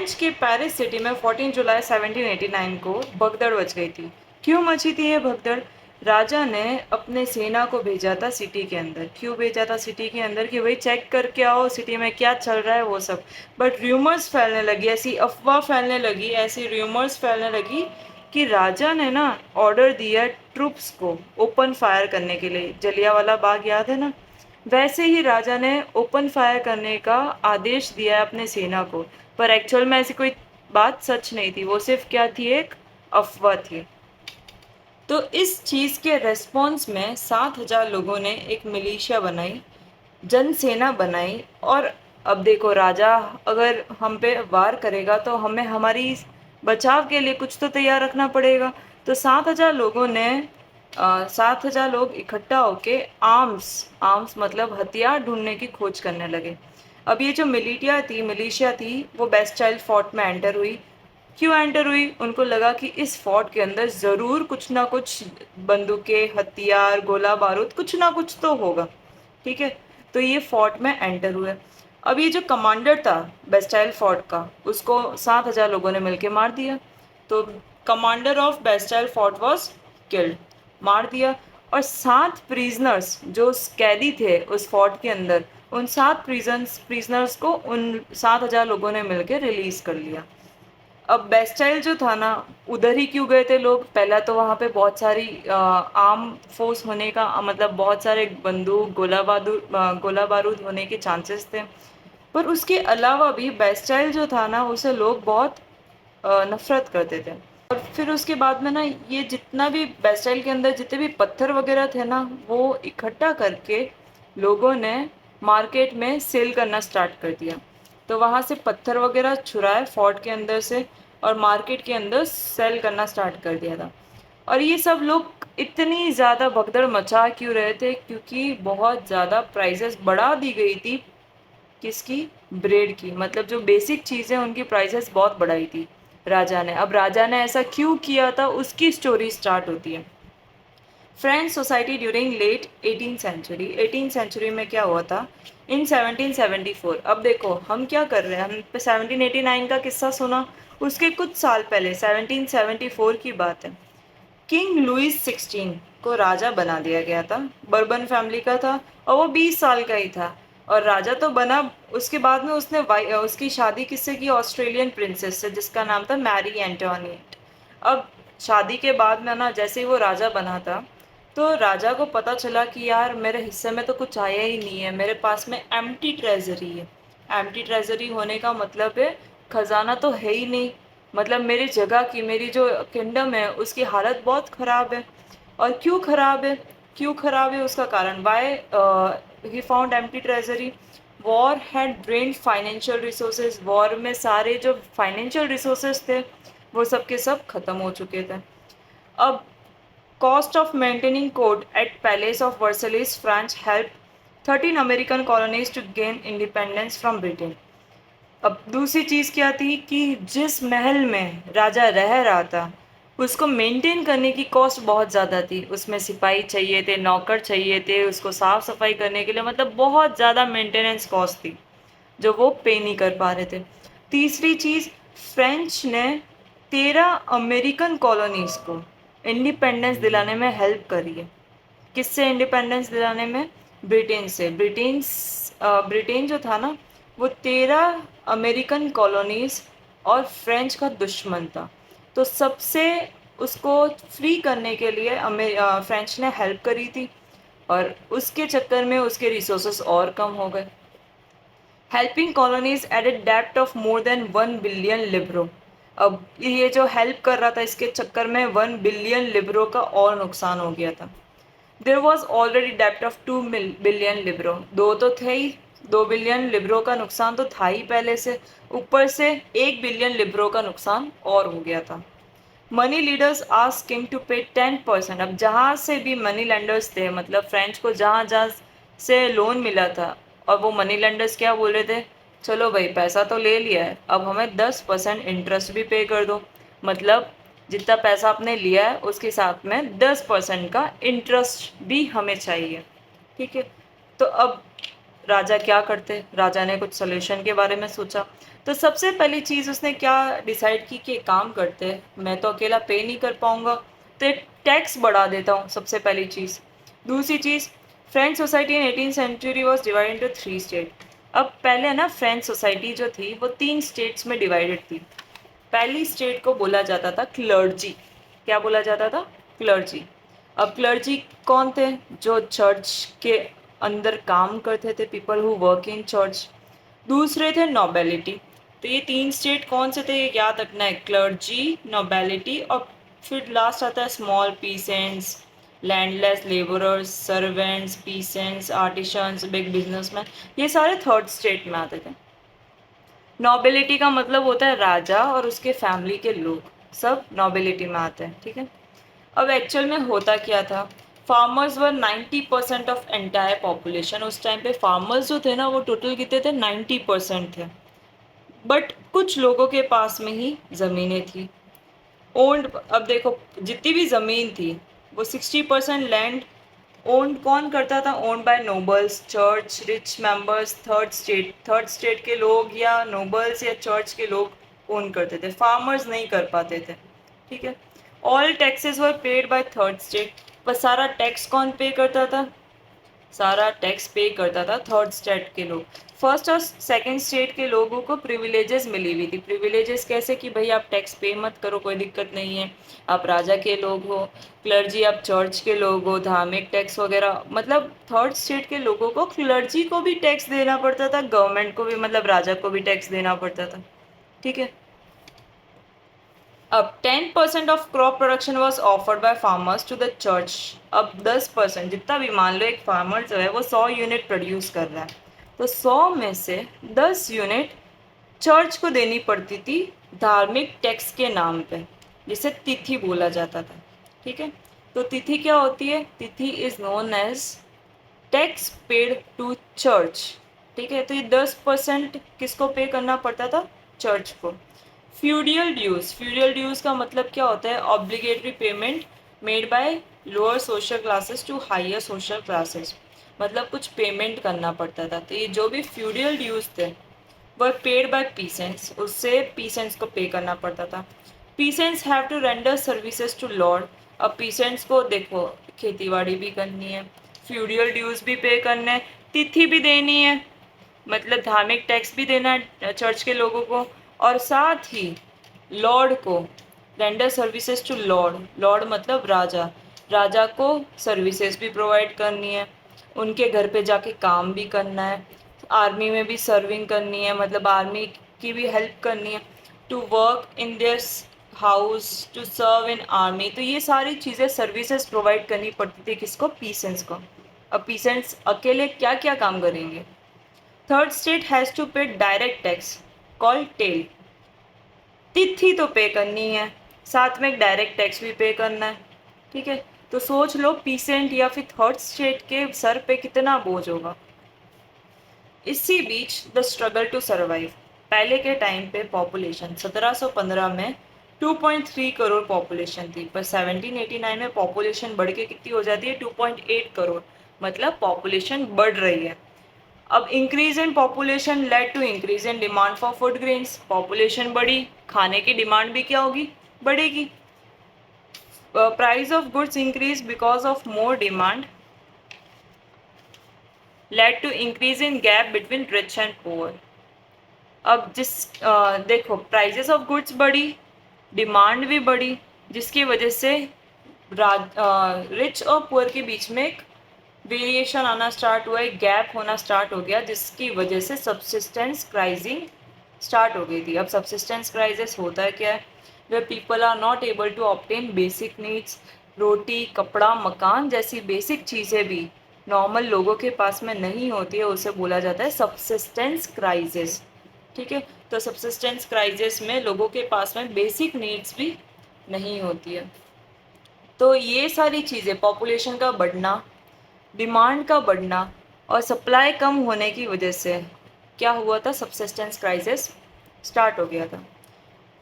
French के Paris city में 14 जुलाई 1789 को भगदड़ मच गई थी। क्यों मची थी ये भगदड़? राजा ने अपने सेना को भेजा था सिटी के अंदर। क्यों भेजा था सिटी के अंदर? कि भाई चेक करके आओ सिटी में क्या चल रहा है वो सब। बट र्यूमर्स फैलने लगी, ऐसी अफवाह फैलने लगी, ऐसी र्यूमर्स फैलने लगी कि राजा ने ना ऑर्डर दिया ट्रूप्स को ओपन फायर करने के लिए। जलियांवाला बाग याद है ना? वैसे ही राजा ने ओपन फायर करने का आदेश दिया है अपने सेना को। पर एक्चुअल में ऐसी कोई बात सच नहीं थी, वो सिर्फ क्या थी, एक अफवाह थी। तो इस चीज़ के रेस्पॉन्स में 7,000 लोगों ने एक मिलिशिया बनाई, जनसेना बनाई। और अब देखो, राजा अगर हम पे वार करेगा तो हमें हमारी बचाव के लिए कुछ तो तैयार रखना पड़ेगा। तो 7,000 लोगों ने 7,000 लोग इकट्ठा होके आर्म्स आर्म्स मतलब हथियार ढूंढने की खोज करने लगे। अब ये जो मिलिशिया थी वो बेस्टाइल फोर्ट में एंटर हुई। क्यों एंटर हुई? उनको लगा कि इस फोर्ट के अंदर ज़रूर कुछ ना कुछ बंदूकें, हथियार, गोला बारूद कुछ ना कुछ तो होगा। ठीक है, तो ये फोर्ट में एंटर हुए। अब ये जो कमांडर था बेस्टाइल फोर्ट का, उसको 7,000 लोगों ने मिलके मार दिया। तो commander of Bastille fort was killed, मार दिया। और 7 प्रिजनर्स जो कैदी थे उस फोर्ट के अंदर, उन 7 प्रिजनर्स को उन 7,000 लोगों ने मिलकर रिलीज कर लिया। अब बेस्टाइल जो था ना, उधर ही क्यों गए थे लोग? पहला तो वहाँ पे बहुत सारी आर्म फोर्स होने का मतलब बहुत सारे बंदूक, गोला बारूद होने के चांसेस थे। पर उसके अलावा भी बेस्टाइल जो था ना, उसे लोग बहुत नफरत करते थे। और फिर उसके बाद में ना, ये जितना भी बेस्टाइल के अंदर जितने भी पत्थर वगैरह थे ना, वो इकट्ठा करके लोगों ने मार्केट में सेल करना स्टार्ट कर दिया। तो वहाँ से पत्थर वगैरह छुराए फोर्ट के अंदर से और मार्केट के अंदर सेल करना स्टार्ट कर दिया था। और ये सब लोग इतनी ज़्यादा भगदड़ मचा क्यों रहे थे? क्योंकि बहुत ज़्यादा प्राइसेस बढ़ा दी गई थी। किसकी? ब्रेड की। मतलब जो बेसिक चीज़ें उनकी प्राइसेस बहुत बढ़ाई थी राजा ने। अब राजा ने ऐसा क्यों किया था, उसकी स्टोरी स्टार्ट होती है। French society during late 18th century में क्या हुआ था? इन 1774। अब देखो हम क्या कर रहे हैं, हम 1789 का किस्सा सुना, उसके कुछ साल पहले 1774 की बात है। किंग लुइस 16 को राजा बना दिया गया था। बर्बन फैमिली का था और वो 20 साल का ही था। और राजा तो बना, उसके बाद में उसने उसकी शादी किससे की? ऑस्ट्रेलियन प्रिंसेस से, जिसका नाम था मैरी एंटोनिएट। अब शादी के बाद में ना, जैसे ही वो राजा बना था, तो राजा को पता चला कि यार मेरे हिस्से में तो कुछ आया ही नहीं है, मेरे पास में एम्प्टी ट्रेजरी है। एम्प्टी ट्रेजरी होने का मतलब है खजाना तो है ही नहीं। मतलब मेरी जगह की, मेरी जो किंगडम है उसकी हालत बहुत ख़राब है। और क्यों ख़राब है? क्यों ख़राब है उसका कारण? Why he found empty treasury? War had drained financial resources. War में सारे जो फाइनेंशियल रिसोर्सेज थे वो सब के सब खत्म हो चुके थे। अब cost of maintaining court at Palace of Versailles, France helped 13 American colonies to gain independence from Britain. अब दूसरी चीज़ क्या थी कि जिस महल में राजा रह रहा था उसको मेंटेन करने की कॉस्ट बहुत ज़्यादा थी। उसमें सिपाही चाहिए थे, नौकर चाहिए थे, उसको साफ़ सफाई करने के लिए, मतलब बहुत ज़्यादा मेंटेनेंस कॉस्ट थी जो वो पे नहीं कर पा रहे थे। तीसरी चीज़, फ्रेंच ने 13 अमेरिकन कॉलोनीज़ को इंडिपेंडेंस दिलाने में हेल्प करी है। किससे इंडिपेंडेंस दिलाने में? ब्रिटेन से। ब्रिटेन जो था ना, वो 13 अमेरिकन कॉलोनीज़ और फ्रेंच का दुश्मन था। तो सबसे उसको फ्री करने के लिए फ्रेंच ने हेल्प करी थी और उसके चक्कर में उसके रिसोर्सेस और कम हो गए। Helping colonies at a depth of more than 1 billion लिब्रो। अब ये जो हेल्प कर रहा था, इसके चक्कर में 1 बिलियन लिब्रो का और नुकसान हो गया था। देर वॉज ऑलरेडी डेप्ट ऑफ 2 बिलियन लिब्रो। दो तो थे ही, 2 बिलियन लिब्रो का नुकसान तो था ही पहले से, ऊपर से 1 बिलियन लिब्रो का नुकसान और हो गया था। Money leaders asked king to pay 10%। अब जहाँ से भी मनी लेंडर्स थे, मतलब फ्रेंच को जहाँ जहाँ से लोन मिला था, और वो मनी लेंडर्स क्या बोल रहे थे? चलो भाई पैसा तो ले लिया है, अब हमें 10% इंटरेस्ट भी पे कर दो। मतलब जितना पैसा आपने लिया है उसके साथ में 10% का इंटरेस्ट भी हमें चाहिए। ठीक है, तो अब राजा क्या करते? राजा ने कुछ सोल्यूशन के बारे में सोचा। तो सबसे पहली चीज़ उसने क्या डिसाइड की कि एक काम करते हैं, मैं तो अकेला पे नहीं कर पाऊंगा, तो एक टैक्स बढ़ा देता हूँ, सबसे पहली चीज़। दूसरी चीज़, French society in 18th century was divided into 3 state. अब पहले ना फ्रेंच सोसाइटी जो थी वो 3 स्टेट्स में डिवाइडेड थी। पहली स्टेट को बोला जाता था क्लर्जी। क्या बोला जाता था? क्लर्जी। अब क्लर्जी कौन थे? जो चर्च के अंदर काम करते थे, people who work in church. दूसरे थे नोबेलिटी। तो ये 3 स्टेट कौन से थे, ये याद रखना है, क्लर्जी, नोबेलिटी, और फिर लास्ट आता है small peasants, landless labourers, servants, peasants, artisans, big businessman. ये सारे थर्ड स्टेट में आते थे। नोबिलिटी का मतलब होता है राजा और उसके फैमिली के लोग, सब नोबिलिटी में आते हैं, ठीक है। अब एक्चुअल में होता क्या था, farmers were 90% of entire population. उस टाइम पे फार्मर्स जो थे ना वो टोटल कितने थे? 90% थे। बट कुछ लोगों के पास में ही ज़मीनें थी ओन्ड। अब देखो, जितनी भी ज़मीन थी वो 60% लैंड ओन्ड कौन करता था? Owned by nobles, church, rich members, third state के लोग या नोबल्स या चर्च के लोग ओन करते थे, फार्मर्स नहीं कर पाते थे, ठीक है। All taxes were paid by third state. पर सारा टैक्स कौन पे करता था? सारा टैक्स पे करता था थर्ड स्टेट के लोग। फर्स्ट और सेकंड स्टेट के लोगों को प्रिविलेजेस मिली हुई थी। प्रिविलेजेस कैसे कि भाई आप टैक्स पे मत करो, कोई दिक्कत नहीं है, आप राजा के लोग हो, क्लर्जी आप चर्च के लोग हो, धार्मिक टैक्स वगैरह। मतलब थर्ड स्टेट के लोगों को, क्लर्जी को भी टैक्स देना पड़ता था, गवर्नमेंट को भी, मतलब राजा को भी टैक्स देना पड़ता था, ठीक है। अब 10% of crop production was offered by farmers to the church. अब 10%, जितना भी, मान लो एक फार्मर जो है वो 100 यूनिट प्रोड्यूस कर रहा है, तो 100 में से 10 यूनिट चर्च को देनी पड़ती थी धार्मिक टैक्स के नाम पे, जिसे तिथि बोला जाता था, ठीक है। तो तिथि क्या होती है? Tithe is known as tax paid to church, ठीक है। तो ये 10% किसको पे करना पड़ता था? चर्च को। फ्यूडियल ड्यूज, फ्यूडियल ड्यूज का मतलब क्या होता है? Obligatory payment made by lower social classes to higher social classes. मतलब कुछ पेमेंट करना पड़ता था। तो ये जो भी फ्यूडियल ड्यूज थे वह पेड बाय पीसेंट्स, उससे पीसेंट्स को पे करना पड़ता था। Peasants have to render services to lord. अब पीसेंट्स को देखो, खेतीबाड़ी भी करनी है, फ्यूडियल ड्यूज भी पे करना है, तिथि भी देनी है, मतलब धार्मिक टैक्स भी देना है चर्च के लोगों को, और साथ ही लॉर्ड को render services to lord. Lord मतलब राजा, राजा को सर्विसेज भी प्रोवाइड करनी है, उनके घर पे जाके काम भी करना है, आर्मी में भी सर्विंग करनी है, मतलब आर्मी की भी हेल्प करनी है, to work in this house, to serve in army. तो ये सारी चीज़ें सर्विसेज प्रोवाइड करनी पड़ती थी किसको? पीसेंट्स को। अब पीसेंट्स अकेले क्या क्या काम करेंगे? थर्ड स्टेट हैज़ टू पे डायरेक्ट टैक्स कॉल्ड टेल। तिथि तो पे करनी है, साथ में एक डायरेक्ट टैक्स भी पे करना है, ठीक है। तो सोच लो पीसेंट या फिर थर्ड स्टेट के सर पे कितना बोझ होगा। इसी बीच द स्ट्रगल टू सर्वाइव। पहले के टाइम पे पॉपुलेशन 1715 में 2.3 करोड़ पॉपुलेशन थी, पर 1789 में पॉपुलेशन बढ़ के कितनी हो जाती है? 2.8 करोड़। मतलब पॉपुलेशन बढ़ रही है। अब increase in population led to increase in demand for food grains. Population बढ़ी, खाने की डिमांड भी क्या होगी? बढ़ेगी। Price of goods increase because of more demand led to increase in gap between rich and poor. अब देखो, प्राइजेस ऑफ गुड्स बढ़ी, डिमांड भी बढ़ी, जिसकी वजह से रिच और पुअर के बीच में एक वेरिएशन आना स्टार्ट हुआ, एक गैप होना स्टार्ट हो गया, जिसकी वजह से सबसिस्टेंस क्राइसिंग स्टार्ट हो गई थी। अब सबसिस्टेंस क्राइसिस होता है क्या है? वे people are not able to obtain basic needs. रोटी, कपड़ा, मकान जैसी बेसिक चीज़ें भी नॉर्मल लोगों के पास में नहीं होती है, उसे बोला जाता है सबसिस्टेंस क्राइसिस, ठीक है। तो सबसिस्टेंस क्राइसिस में लोगों के पास में बेसिक नीड्स भी नहीं होती है। तो ये सारी चीज़ें, पॉपुलेशन का बढ़ना, डिमांड का बढ़ना और सप्लाई कम होने की वजह से क्या हुआ था? सबसिस्टेंस क्राइसिस स्टार्ट हो गया था।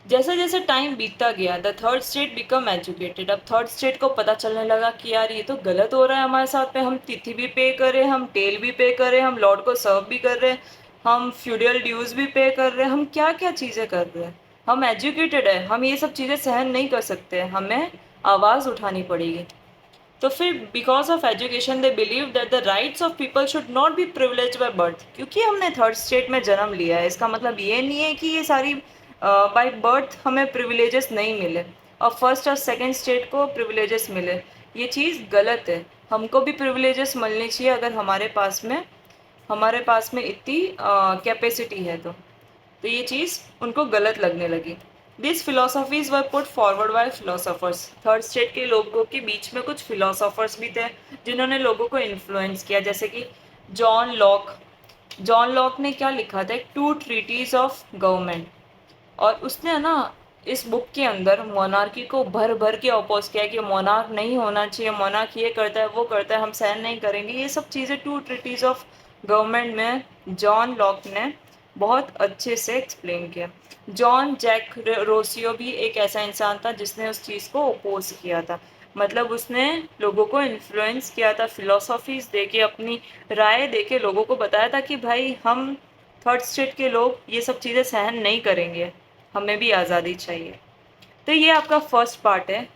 जैसे जैसे टाइम बीतता गया, the third state become educated. अब थर्ड स्टेट को पता चलने लगा कि यार ये तो गलत हो रहा है हमारे साथ में, हम तिथि भी पे कर रहे हैं, हम टेल भी पे कर रहे हैं, हम लॉर्ड को सर्व भी कर रहे हैं, हम फ्यूडल ड्यूज भी पे कर रहे हैं, हम क्या क्या चीज़ें कर रहे हैं। हम एजुकेटेड है, हम ये सब चीज़ें सहन नहीं कर सकते, हमें आवाज़ उठानी पड़ेगी। तो फिर because of education they believe that the rights of people should not be privilege by birth. क्योंकि हमने थर्ड स्टेट में जन्म लिया है, इसका मतलब ये नहीं है कि ये सारी बाय बर्थ हमें प्रिविलेजेस नहीं मिले और फर्स्ट और सेकंड स्टेट को प्रिविलेजेस मिले। ये चीज़ गलत है। हमको भी प्रिविलेजेस मिलनी चाहिए अगर हमारे पास में इतनी कैपेसिटी है तो ये चीज़ उनको गलत लगने लगी। This philosophies were put forward by philosophers. Third state के लोगों के बीच में कुछ फिलोसोफर्स भी थे जिन्होंने लोगों को इन्फ्लुएंस किया, जैसे कि जॉन लॉक। जॉन लॉक ने क्या लिखा था, एक टू ट्रीटीज ऑफ गवर्नमेंट। और उसने ना इस बुक के अंदर मोनार्की को भर भर के अपोज किया कि मोनार्क नहीं होना चाहिए, मोनार्क ये करता है वो करता है, हम सहन नहीं करेंगे। ये सब चीज़ें टू ट्रीटीज ऑफ गवर्नमेंट में जॉन लॉक ने बहुत अच्छे से एक्सप्लेन किया। जॉन जैक रोसियो भी एक ऐसा इंसान था जिसने उस चीज़ को अपोज किया था। मतलब उसने लोगों को इन्फ्लुएंस किया था, फिलोसॉफीज दे के, अपनी राय दे के लोगों को बताया था कि भाई हम थर्ड स्टेट के लोग ये सब चीज़ें सहन नहीं करेंगे, हमें भी आज़ादी चाहिए। तो ये आपका फर्स्ट पार्ट है